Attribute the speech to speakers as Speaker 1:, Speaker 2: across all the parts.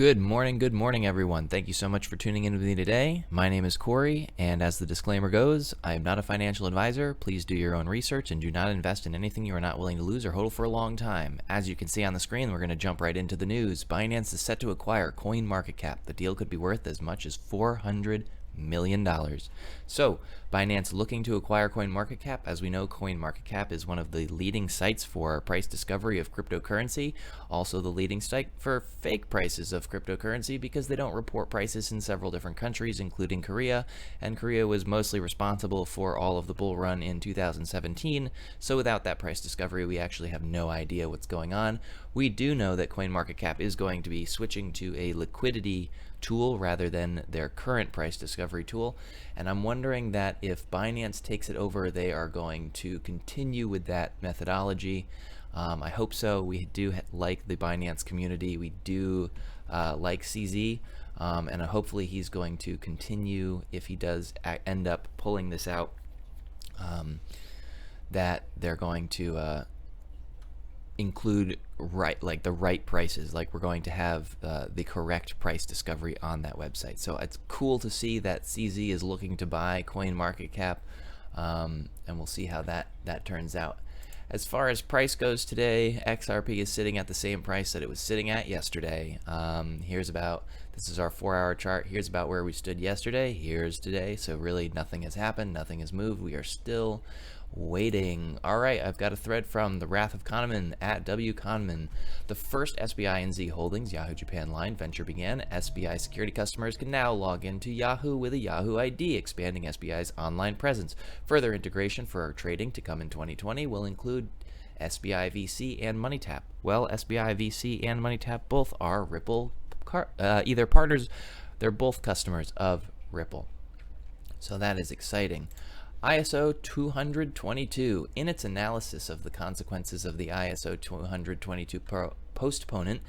Speaker 1: Good morning, everyone. Thank you so much for tuning in with me today. My name is Corey, and as the disclaimer goes, I am not a financial advisor. Please do your own research and do not invest in anything you are not willing to lose or hold for a long time. As you can see on the screen, we're going to jump right into the news. Binance is set to acquire CoinMarketCap. The deal could be worth as much as $400 million. So, Binance looking to acquire CoinMarketCap. As we know, CoinMarketCap is one of the leading sites for price discovery of cryptocurrency, also the leading site for fake prices of cryptocurrency because they don't report prices in several different countries, including Korea, and Korea was mostly responsible for all of the bull run in 2017. So without that price discovery, we actually have no idea what's going on. We do know that CoinMarketCap is going to be switching to a liquidity tool rather than their current price discovery tool, and I'm wondering that if Binance takes it over, they are going to continue with that methodology. I hope so. We do like the Binance community. We do like CZ, and hopefully he's going to continue if he does end up pulling this out, that they're going to include the right prices, like we're going to have the correct price discovery on that website. So it's cool to see that CZ is looking to buy CoinMarketCap, and we'll see how that turns out. As far as price goes today, XRP is sitting at the same price that it was sitting at yesterday. This is our 4-hour chart. Here's about where we stood yesterday. Here's today. So really nothing has happened. Nothing has moved. We are still waiting. All right, I've got a thread from the Wrath of Kahneman at W. Kahneman. The first SBI and Z Holdings Yahoo Japan line venture began. SBI security customers can now log into Yahoo with a Yahoo ID, expanding SBI's online presence. Further integration for our trading to come in 2020 will include SBI VC and MoneyTap. Well, SBI VC and MoneyTap both are Ripple either partners. They're both customers of Ripple. So that is exciting. ISO 222, in its analysis of the consequences of the ISO 222 postponement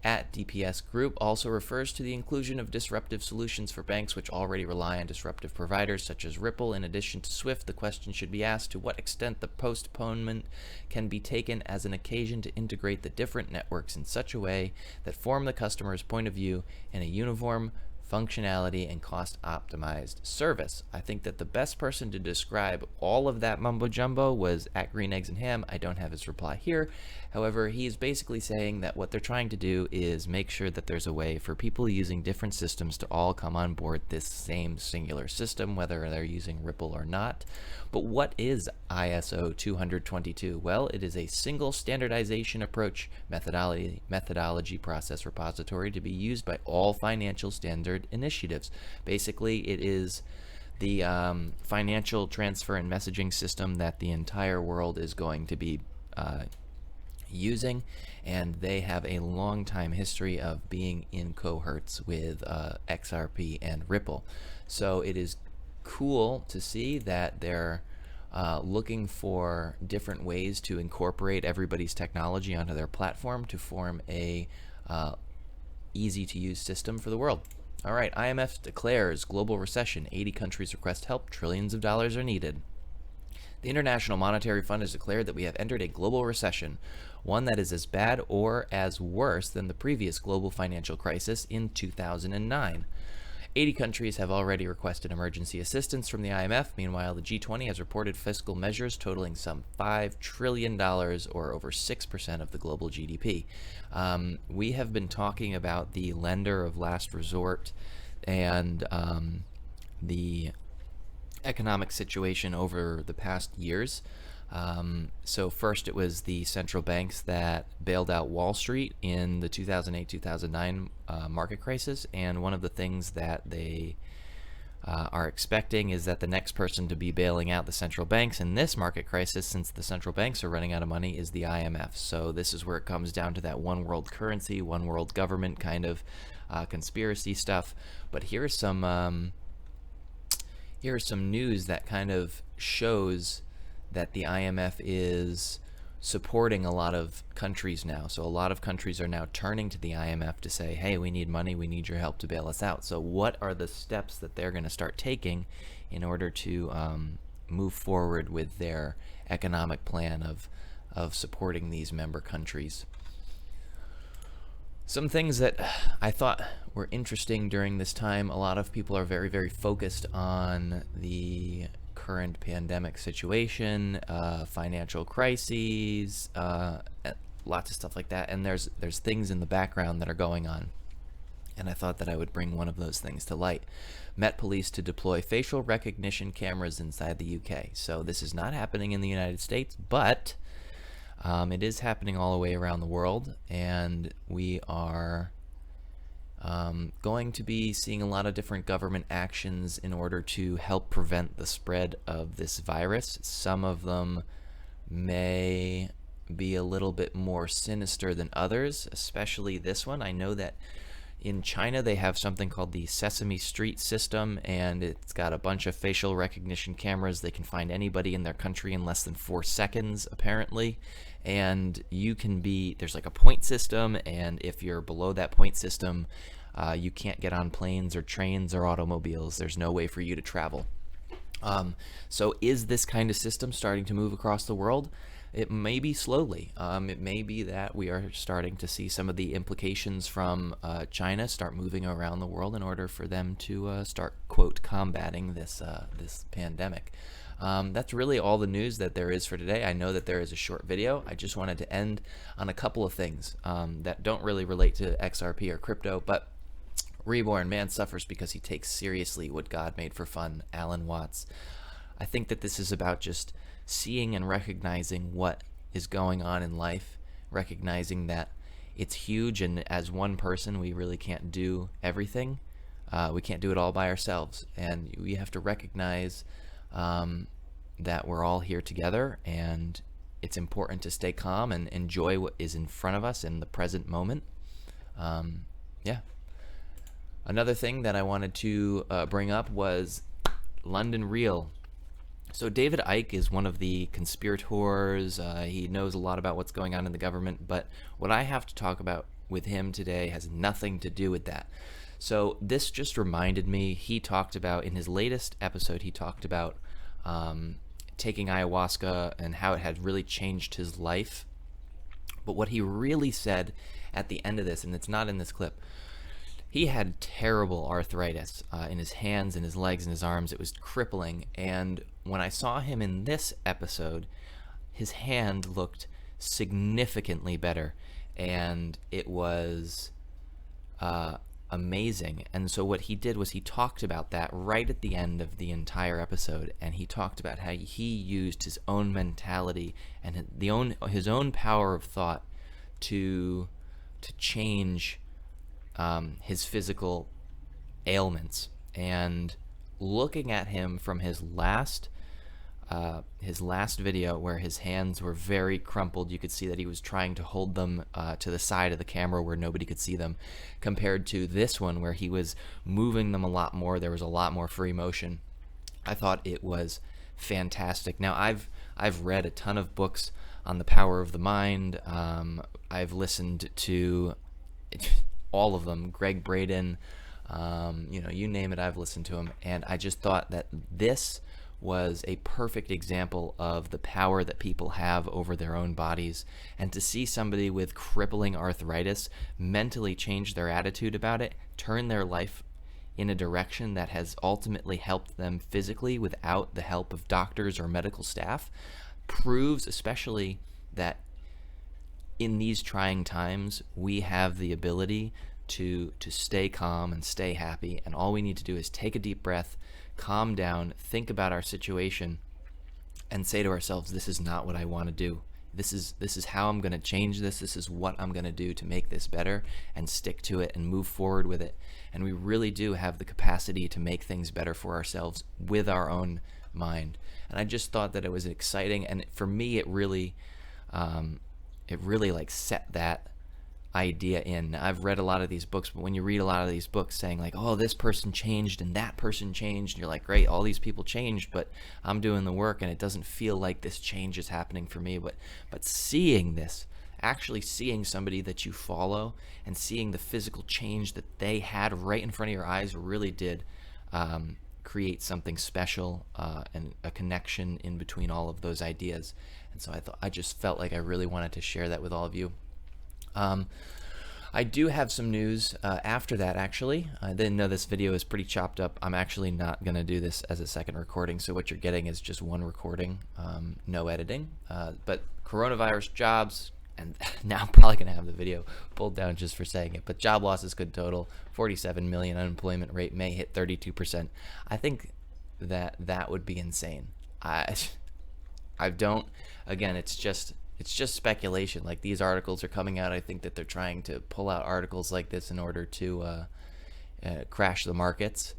Speaker 1: at DPS Group, also refers to the inclusion of disruptive solutions for banks which already rely on disruptive providers such as Ripple. In addition to SWIFT, the question should be asked to what extent the postponement can be taken as an occasion to integrate the different networks in such a way that form the customer's point of view in a uniform functionality and cost-optimized service. I think that the best person to describe all of that mumbo-jumbo was at Green Eggs and Ham. I don't have his reply here. However, he's basically saying that what they're trying to do is make sure that there's a way for people using different systems to all come on board this same singular system, whether they're using Ripple or not. But what is ISO 222? Well, it is a single standardization approach methodology process repository to be used by all financial standard initiatives. Basically, it is the financial transfer and messaging system that the entire world is going to be using, and they have a long time history of being in cohorts with XRP and Ripple. So it is cool to see that they're looking for different ways to incorporate everybody's technology onto their platform to form a easy to use system for the world. All right, IMF declares global recession. 80 countries request help. Trillions of dollars are needed. The International Monetary Fund has declared that we have entered a global recession, one that is as bad or as worse than the previous global financial crisis in 2009. 80 countries have already requested emergency assistance from the IMF. Meanwhile, the G20 has reported fiscal measures totaling some $5 trillion, or over 6% of the global GDP. We have been talking about the lender of last resort and the economic situation over the past years. So first it was the central banks that bailed out Wall Street in the 2008-2009 market crisis, and one of the things that they are expecting is that the next person to be bailing out the central banks in this market crisis, since the central banks are running out of money, is the IMF. So this is where it comes down to that one world currency, one world government kind of conspiracy stuff. But here's some news that kind of shows that the IMF is supporting a lot of countries now. So a lot of countries are now turning to the IMF to say, hey, we need money, we need your help to bail us out. So what are the steps that they're going to start taking in order to move forward with their economic plan of supporting these member countries? Some things that I thought were interesting during this time. A lot of people are very, very focused on the current pandemic situation, financial crises, lots of stuff like that. And there's things in the background that are going on. And I thought that I would bring one of those things to light. Met police to deploy facial recognition cameras inside the UK. So this is not happening in the United States, but it is happening all the way around the world, and we are going to be seeing a lot of different government actions in order to help prevent the spread of this virus. Some of them may be a little bit more sinister than others, especially this one. I know that in China, they have something called the Sesame Street system, and it's got a bunch of facial recognition cameras. They can find anybody in their country in less than 4 seconds, apparently. And you can be, there's like a point system, and if you're below that point system, you can't get on planes or trains or automobiles. There's no way for you to travel. So is this kind of system starting to move across the world? It may be slowly. It may be that we are starting to see some of the implications from China start moving around the world in order for them to start, quote, combating this pandemic. That's really all the news that there is for today. I know that there is a short video. I just wanted to end on a couple of things that don't really relate to XRP or crypto, but Reborn, man suffers because he takes seriously what God made for fun, Alan Watts. I think that this is about just seeing and recognizing what is going on in life, recognizing that it's huge, and as one person we really can't do everything. We can't do it all by ourselves, and we have to recognize that we're all here together, and it's important to stay calm and enjoy what is in front of us in the present moment. Yeah. Another thing that I wanted to bring up was London Real. So David Icke is one of the conspirators. He knows a lot about what's going on in the government, but what I have to talk about with him today has nothing to do with that. So this just reminded me, he talked about, in his latest episode, he talked about taking ayahuasca and how it had really changed his life. But what he really said at the end of this, and it's not in this clip, he had terrible arthritis in his hands and his legs and his arms. It was crippling. And when I saw him in this episode, his hand looked significantly better. And it was amazing. And so what he did was he talked about that right at the end of the entire episode. And he talked about how he used his own mentality and his own power of thought to change his physical ailments. And looking at him from his last video, where his hands were very crumpled, you could see that he was trying to hold them to the side of the camera where nobody could see them, compared to this one where he was moving them a lot more. There was a lot more free motion. I thought it was fantastic. Now I've read a ton of books on the power of the mind. I've listened to all of them, Greg Braden, you name it, I've listened to him. And I just thought that this was a perfect example of the power that people have over their own bodies. And to see somebody with crippling arthritis mentally change their attitude about it, turn their life in a direction that has ultimately helped them physically without the help of doctors or medical staff, proves especially that in these trying times, we have the ability to stay calm and stay happy, and all we need to do is take a deep breath, calm down, think about our situation, and say to ourselves, this is not what I want to do. This is how I'm going to change this. This is what I'm going to do to make this better, and stick to it and move forward with it. And we really do have the capacity to make things better for ourselves with our own mind. And I just thought that it was exciting, and for me it really like set that idea in. I've read a lot of these books, but when you read a lot of these books saying like, oh, this person changed and that person changed, and you're like, great, all these people changed, but I'm doing the work and it doesn't feel like this change is happening for me. But seeing this, actually seeing somebody that you follow and seeing the physical change that they had right in front of your eyes really did create something special, and a connection in between all of those ideas. And so I just felt like I really wanted to share that with all of you. I do have some news after that, actually. I didn't know this video is pretty chopped up. I'm actually not going to do this as a second recording, so what you're getting is just one recording, no editing. But coronavirus, jobs, and now I'm probably going to have the video pulled down just for saying it, but job losses could total 47 million. Unemployment rate may hit 32%. I think that would be insane. I don't, again, it's just speculation. Like, these articles are coming out. I think that they're trying to pull out articles like this in order to crash the markets.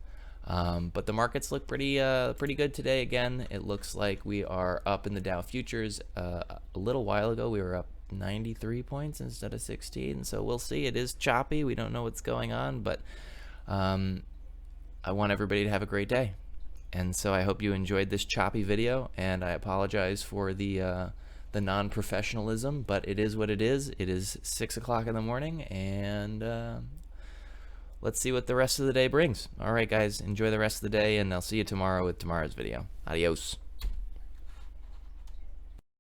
Speaker 1: But the markets look pretty good today. Again, it looks like we are up in the Dow futures. A little while ago, we were up 93 points instead of 16. So we'll see. It is choppy. We don't know what's going on, but I want everybody to have a great day. And so I hope you enjoyed this choppy video, and I apologize for the non-professionalism, but it is what it is. It is 6 o'clock in the morning, and let's see what the rest of the day brings. All right, guys, enjoy the rest of the day, and I'll see you tomorrow with tomorrow's video. Adios.